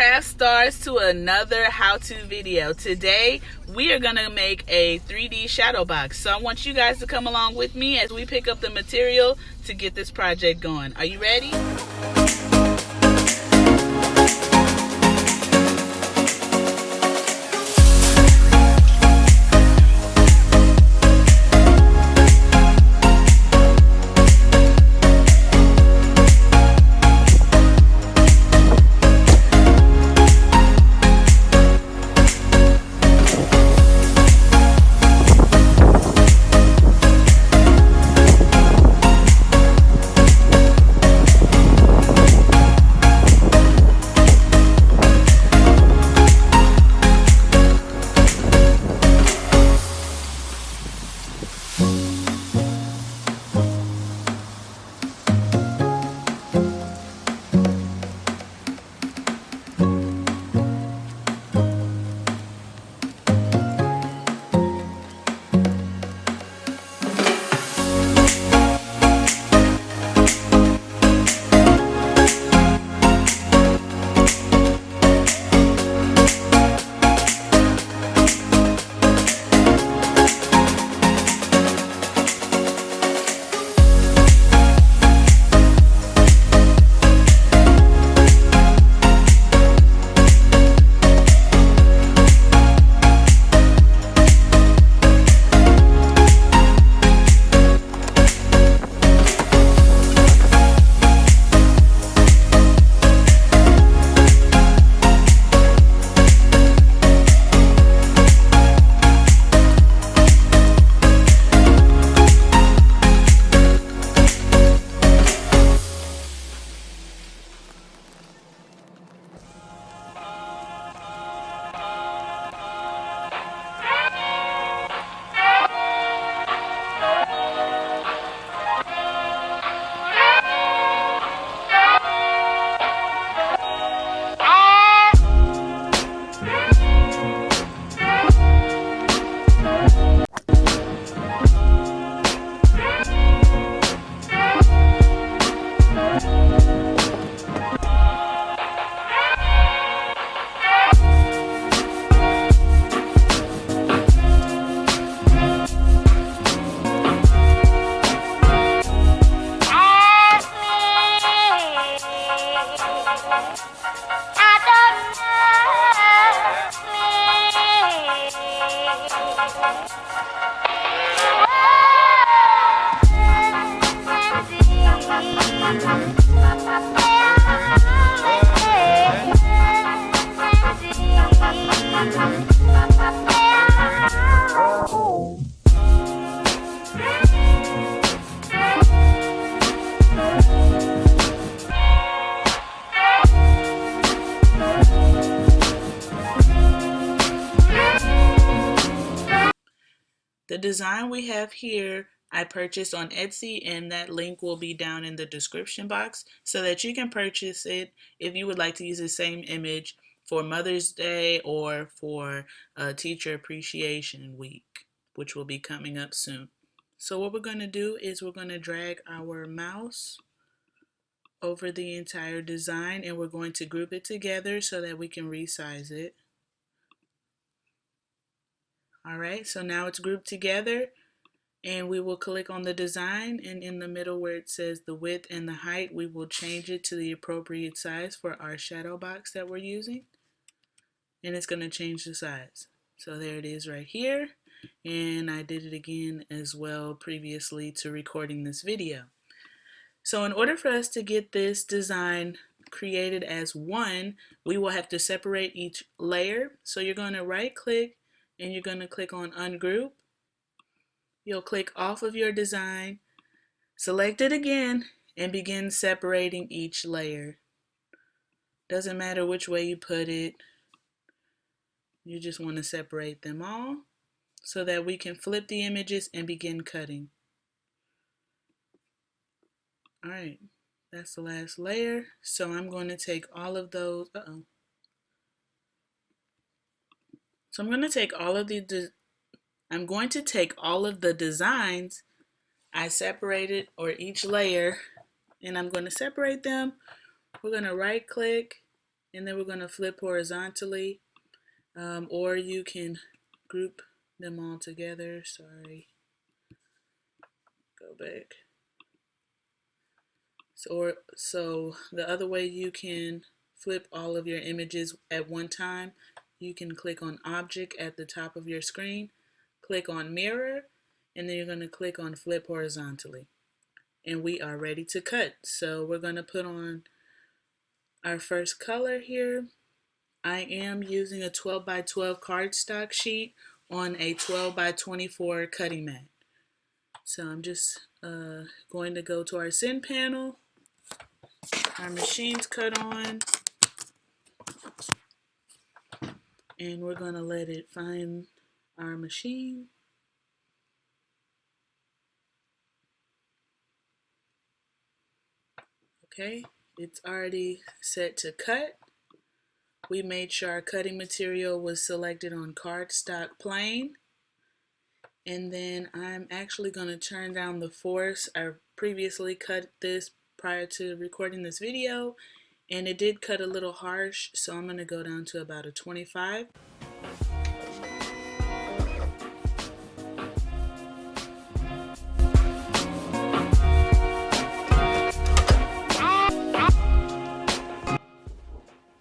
CraftStars to another how-to video. Today we are going to make a 3D shadow box. So I want you guys to come along with me as we pick up the material to get this project going. Are you ready? The design we have here, I purchased on Etsy, and that link will be down in the description box so that you can purchase it if you would like to use the same image for Mother's Day or for Teacher Appreciation Week, which will be coming up soon. So what we're going to do is we're going to drag our mouse over the entire design, and we're going to group it together so that we can resize it. Alright, so now it's grouped together, and we will click on the design, and in the middle where it says the width and the height, we will change it to the appropriate size for our shadow box that we're using, and it's going to change the size. So there it is right here, and I did it again as well previously to recording this video. So in order for us to get this design created as one, we will have to separate each layer. So you're going to right click and you're going to click on ungroup. You'll click off of your design, select it again, and begin separating each layer. Doesn't matter which way you put it, you just want to separate them all so that we can flip the images and begin cutting. Alright, that's the last layer. So I'm going to take all of those, So I'm going to take all of the designs I separated, or each layer, and I'm going to separate them. We're going to right click And then we're going to flip horizontally, or you can group them all together. Sorry, go back. So the other way you can flip all of your images at one time, you can click on Object at the top of your screen, click on Mirror, and then you're going to click on Flip Horizontally. And we are ready to cut. So we're going to put on our first color here. I am using a 12 by 12 cardstock sheet on a 12 by 24 cutting mat. So I'm just going to go to our send panel. Our machine's cut on, and we're going to let it find our machine. Okay, it's already set to cut. We made sure our cutting material was selected on cardstock plain. And then I'm actually going to turn down the force. I previously cut this prior to recording this video, and it did cut a little harsh, so I'm going to go down to about a 25.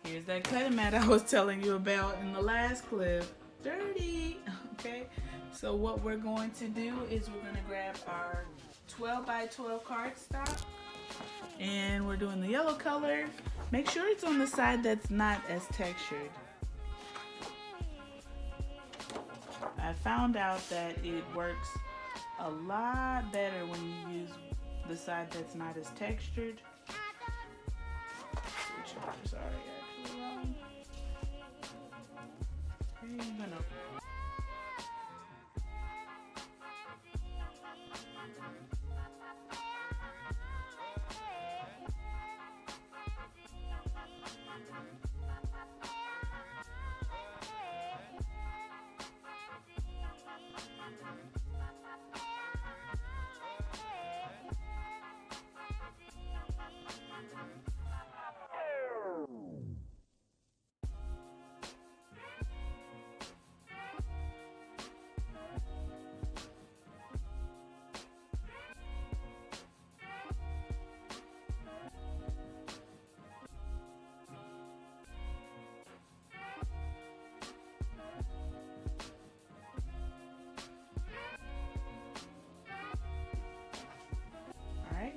Here's that cutting mat I was telling you about in the last clip. Dirty! Okay, so what we're going to do is we're going to grab our 12 by 12 cardstock, and we're doing the yellow color. Make sure it's on the side that's not as textured. I found out that it works a lot better when you use the side that's not as textured. Sorry, actually wrong. I'm gonna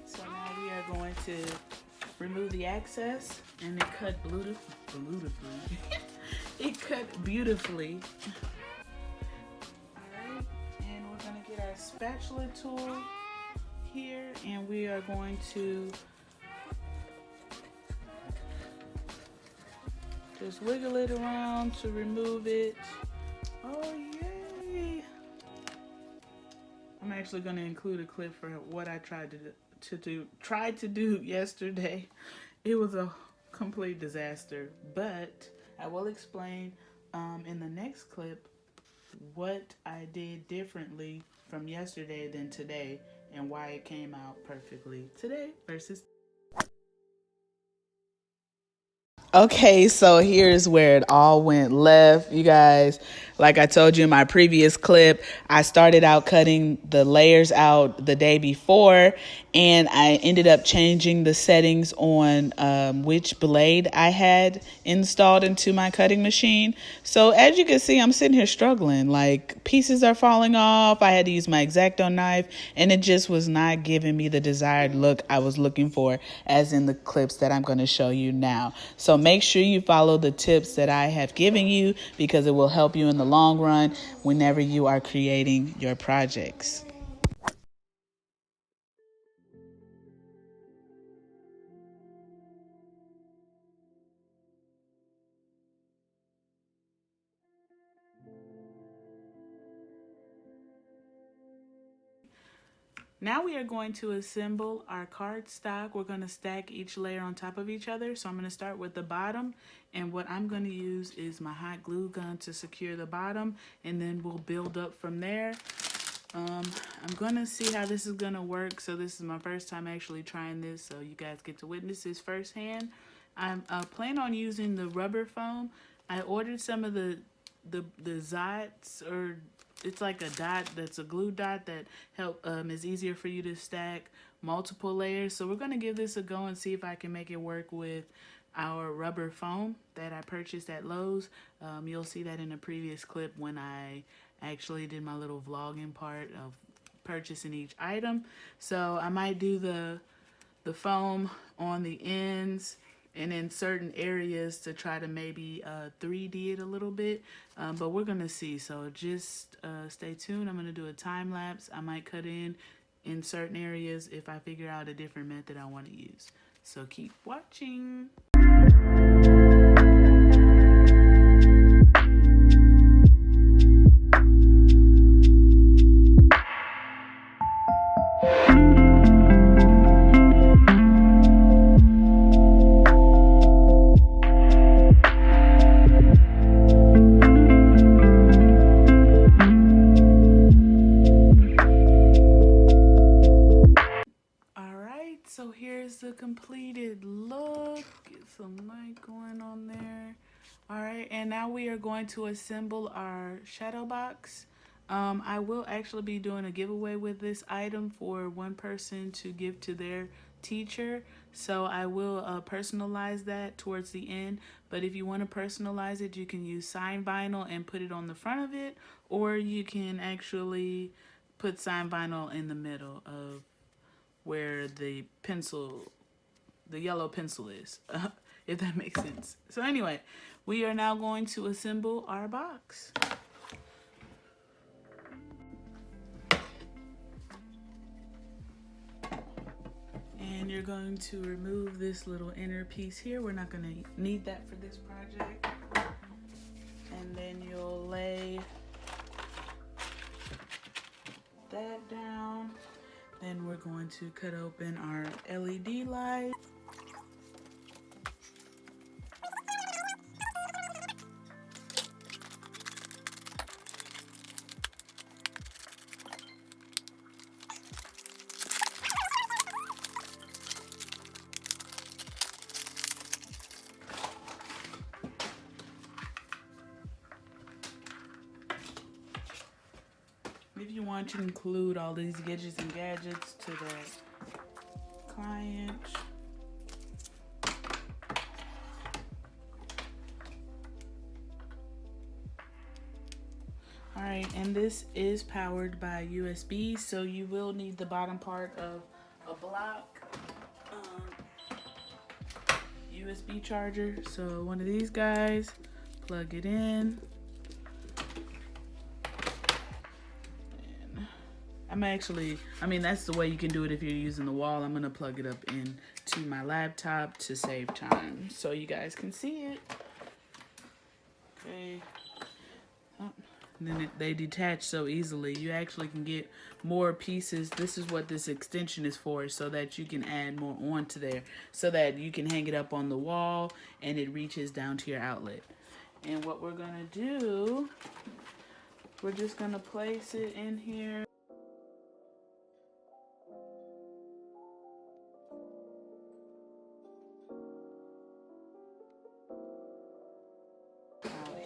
So now we are going to remove the excess, and it cut beautifully. It cut beautifully. Alright, and we're going to get our spatula tool here, and we are going to just wiggle it around to remove it. Oh, yay! I'm actually going to include a clip for what I tried to do yesterday. It was a complete disaster, but I will explain in the next clip what I did differently from yesterday than today, and why it came out perfectly today versus. Okay, so here's where it all went left, you guys. Like I told you in my previous clip, I started out cutting the layers out the day before, and I ended up changing the settings on which blade I had installed into my cutting machine. So as you can see, I'm sitting here struggling. Like, pieces are falling off. I had to use my X-Acto knife, and it just was not giving me the desired look I was looking for, as in the clips that I'm going to show you now. So make sure you follow the tips that I have given you, because it will help you in the long run whenever you are creating your projects. Now we are going to assemble our cardstock. We're going to stack each layer on top of each other. So I'm going to start with the bottom, and what I'm going to use is my hot glue gun to secure the bottom, and then we'll build up from there. I'm going to see how this is going to work. So this is my first time actually trying this, so you guys get to witness this firsthand. I'm plan on using the rubber foam. I ordered some of the dots, or it's like a dot that's a glue dot that is easier for you to stack multiple layers. So we're gonna give this a go and see if I can make it work with our rubber foam that I purchased at Lowe's. You'll see that in a previous clip when I actually did my little vlogging part of purchasing each item. So I might do the foam on the ends and in certain areas to try to maybe 3D it a little bit, but we're gonna see. So just stay tuned. I'm gonna do a time lapse. I might cut in certain areas if I figure out a different method I want to use. So keep watching. So here's the completed look. Get some light going on there. All right, and now we are going to assemble our shadow box. I will actually be doing a giveaway with this item for one person to give to their teacher. So I will personalize that towards the end. But if you want to personalize it, you can use sign vinyl and put it on the front of it, or you can actually put sign vinyl in the middle of where the yellow pencil is, if that makes sense. So anyway, we are now going to assemble our box. And you're going to remove this little inner piece here. We're not going to need that for this project. And then you'll lay that down. Then we're going to cut open our LED light. If you want to include all these gadgets and gadgets to that client. Alright, and this is powered by USB, so you will need the bottom part of a block USB charger. So one of these guys, plug it in. That's the way you can do it if you're using the wall. I'm gonna plug it up into my laptop to save time so you guys can see it. Okay. Oh, and then they detach so easily. You actually can get more pieces. This is what this extension is for, so that you can add more onto there, so that you can hang it up on the wall and it reaches down to your outlet. And what we're gonna do, we're just gonna place it in here.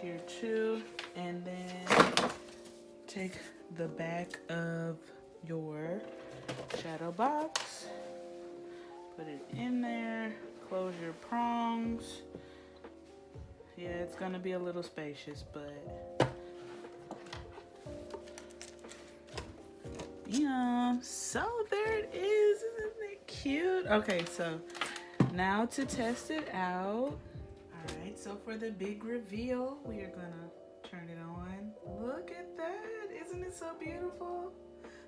Here too, and then take the back of your shadow box, put it in there, close your prongs. Yeah, it's gonna be a little spacious, but yeah. So there it is. Isn't it cute? Okay, so now to test it out. Alright, so for the big reveal, we are gonna turn it on. Look at that! Isn't it so beautiful?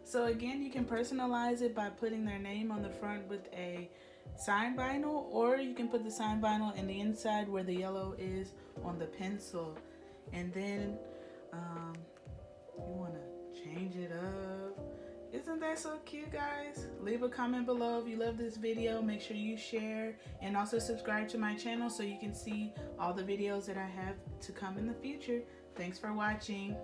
So again, you can personalize it by putting their name on the front with a sign vinyl, or you can put the sign vinyl in the inside where the yellow is on the pencil. And then you want to change it up. Isn't that so cute, guys? Leave a comment below if you love this video. Make sure you share and also subscribe to my channel so you can see all the videos that I have to come in the future. Thanks for watching.